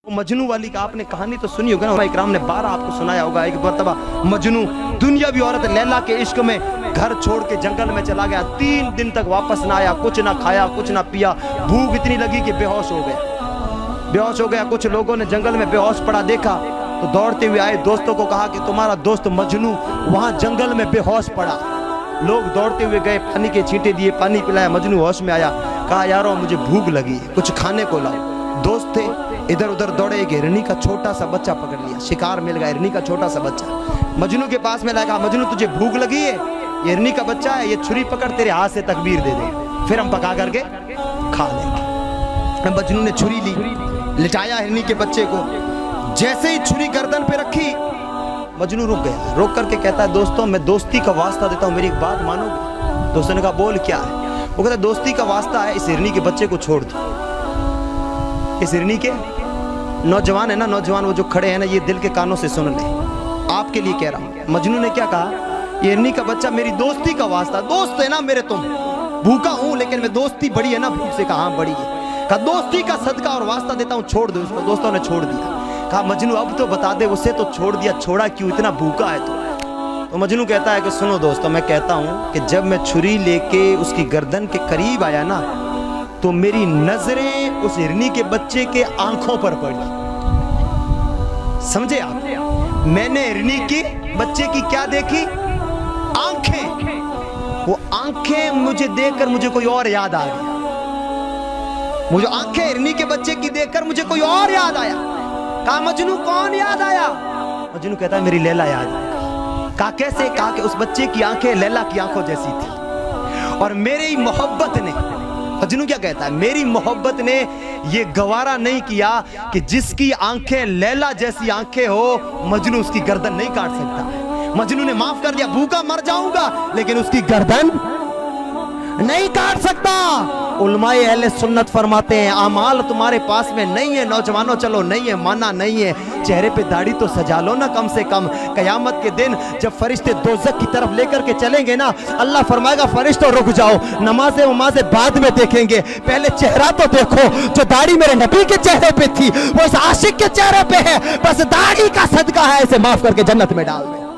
मजनू वाली का आपने कहानी तो सुनी होगी ना, इकराम ने 12 आपको सुनाया होगा। एक मरतबा मजनू दुनियावी औरत लैला के इश्क में घर छोड़ के जंगल में चला गया। 3 दिन तक वापस ना आया, कुछ ना खाया कुछ ना पिया, भूख इतनी लगी कि बेहोश हो गया। कुछ लोगों ने जंगल में बेहोश पड़ा देखा तो दौड़ते हुए आए, दोस्तों को कहा कि तुम्हारा दोस्त मजनू वहां जंगल में बेहोश पड़ा। लोग दौड़ते हुए गए, पानी के छींटे दिए, पानी पिलाया, मजनू होश में आया। कहा यारो मुझे भूख लगी है, कुछ खाने को लाओ। दोस्त थे, इधर उधर दौड़े, एक हिरनी का छोटा सा बच्चा पकड़ लिया, शिकार मिल गया, हिरनी का छोटा सा बच्चा मजनू के पास में लगा। मजनू तुझे भूख लगी है, ये हिरनी का बच्चा है, ये छुरी पकड़ तेरे हाथ से तकबीर दे दे, फिर हम पका करके खा लेंगे। मजनू ने छुरी ली, लिटाया हिरनी के बच्चे को, जैसे ही छुरी गर्दन पे रखी मजनू रुक गया। रोक करके कहता है दोस्तों मैं दोस्ती का वास्ता देता हूँ, मेरी एक बात मानोगे? दोस्तों ने कहा बोल क्या है? वो कहता दोस्ती का वास्ता है, इस हिरनी के बच्चे को छोड़ दो। इस हिरनी के नौजवान है ना, नौजवान वो जो खड़े हैं ना, ये दिल के कानों से सुन ले, आपके लिए कह रहा हूँ। मजनू ने क्या कहा, ये हिरनी का बच्चा मेरी दोस्ती का वास्ता, दोस्त है ना मेरे तुम, भूखा हूँ लेकिन मैं दोस्ती बड़ी है ना भूख से। कहा बड़ी है। कहा दोस्ती का सदका और वास्ता देता हूँ, छोड़ दो इसको। दोस्तों ने छोड़ दिया। कहा मजनू अब तो बता दे, उसे तो छोड़ दिया, छोड़ा क्यों, इतना भूखा है तो मजनू कहता है कि सुनो दोस्तों, मैं कहता हूँ कि जब मैं छुरी लेके उसकी गर्दन के करीब आया ना तो मेरी नजरें उस हिरनी के बच्चे के आंखों पर पड़ी। समझे आप? मैंने हिरनी के बच्चे की क्या देखी? आंखें। वो आंखें मुझे देखकर मुझे कोई और याद आ गया। मुझे आंखें हिरनी के बच्चे की देखकर मुझे कोई और याद आया। कहा मजनू कौन याद आया? मजनू कहता है मेरी लैला याद आया। कहा कैसे? कहा कि उस बच्चे की आंखें लैला की आंखों जैसी थी और मेरी मोहब्बत ने, मजनू क्या कहता है, मेरी मोहब्बत ने ये गवारा नहीं किया कि जिसकी आंखें लैला जैसी आंखें हो मजनू उसकी गर्दन नहीं काट सकता। मजनू ने माफ कर दिया, भूखा मर जाऊंगा लेकिन उसकी गर्दन नहीं काट सकता। उलमाए अहले सुन्नत फरमाते हैं आमाल तुम्हारे पास में नहीं है नौजवानों, चलो नहीं है माना नहीं है, चेहरे पे दाढ़ी तो सजा लो ना कम से कम। कयामत के दिन जब फरिश्ते दोज़ख की तरफ लेकर के चलेंगे ना, अल्लाह फरमाएगा फरिश्तों रुक जाओ, नमाज़ें वमाज़ें बाद में देखेंगे, पहले चेहरा तो देखो। जो दाढ़ी मेरे नबी के चेहरे पे थी वो इस आशिक के चेहरे पे है, बस दाढ़ी का सदका है, इसे माफ करके जन्नत में डाल दे।